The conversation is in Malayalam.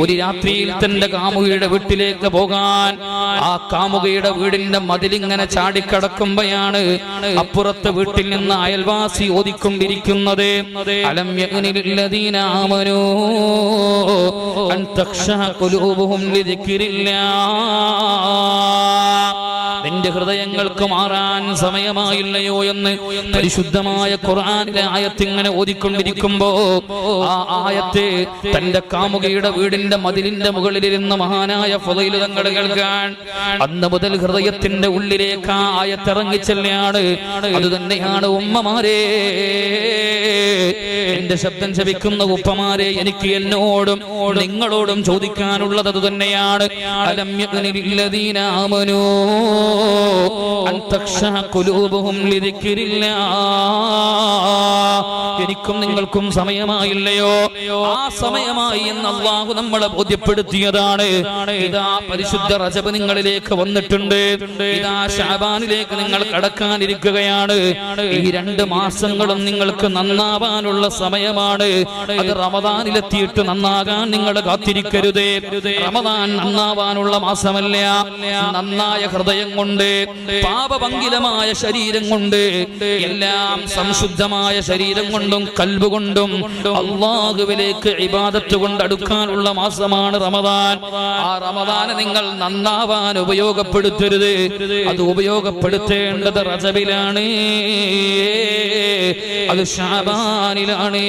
ഒരു രാത്രിയിൽ തന്റെ കാമുകിയുടെ വീട്ടിലേക്ക് പോകാൻ ആ കാമുകിയുടെ വീടിന്റെ മതിലിങ്ങനെ ചാടിക്കടക്കുമ്പോഴാണ് അപ്പുറത്തെ വീട്ടിൽ നിന്ന് അയൽവാസി ഓതിക്കൊണ്ടിരിക്കുന്നത് അലം യഅ്നിലില്ലദീന ആമനൂ അൻ തഖ്ശഅ ഖുലൂബുഹും ലിദിക്രില്ലാഹ് നിന്റെ ഹൃദയങ്ങൾക്ക് മാറാൻ സമയമായില്ലയോ എന്ന് പരിശുദ്ധമായ ഖുർആനിലെ ആയത്ത് ഇങ്ങനെ ഓതിക്കൊണ്ടിരിക്കുമ്പോ ആ ആയത്ത് തന്റെ കാമുകിയുടെ വീടിന്റെ മതിലിന്റെ മുകളിലിരുന്ന മഹാനായ ഫളീൽ തങ്ങൾ കേൾക്കാൻ അന്ന് മുതൽ ഹൃദയത്തിന്റെ ഉള്ളിലേക്ക് ആ ആയത്ത് ഇറങ്ങിച്ചെല്ലാണ്. അത് തന്നെയാണ് ഉമ്മമാരെ, എന്റെ ശബ്ദം ശപിക്കുന്ന ഉപ്പമാരെ, എനിക്ക് എന്നോടും നിങ്ങളോടും ചോദിക്കാനുള്ളത് അത് തന്നെയാണ്. അലം യഅ്നിലില്ലദീന ആമനൂ അൻ തഖ്ശഅ ഖുലൂബുഹും ലിദിക്രില്ലാഹ് എനിക്കും നിങ്ങൾക്കും സമയമായില്ലയോ? ആ സമയമായി എന്ന് അല്ലാഹു നമ്മളെ ബോധ്യപ്പെടുത്തിയതാണ്. ഇതാ പരിശുദ്ധ റജബ് നിങ്ങളിലേക്ക് വന്നിട്ടുണ്ട്, ഇതാ ശഅബാനിലേക്ക് നിങ്ങൾ കടക്കാനിരിക്കുകയാണ്. ഈ 2 മാസങ്ങളും നിങ്ങൾക്ക് നന്നാവാനുള്ള സമയമാണ്. അത് റമദാനിലെത്തിയിട്ട് നന്നാകാൻ നിങ്ങൾ കാത്തിരിക്കരുത്. റമദാൻ നന്നാവാനുള്ള മാസമല്ല. നന്നായ ഹൃദയം കൊണ്ട്, പാപഭംഗിലമായ ശരീരം കൊണ്ട്, എല്ലാം സംശുദ്ധമായ ശരീരം കൊണ്ടും കൽബ് കൊണ്ടും അല്ലാഹുവിലേക്ക് ഇബാദത്ത് കൊണ്ട് അടുക്കാനുള്ള മാസമാണ് റമദാൻ. ആ റമദാനെ നിങ്ങൾ നന്നാവാൻ ഉപയോഗപ്പെടുത്തരുത്. അത് ഉപയോഗപ്പെടുത്തേണ്ടത് റജബിലാണ്, അത് ശഅബാനിലാണ്.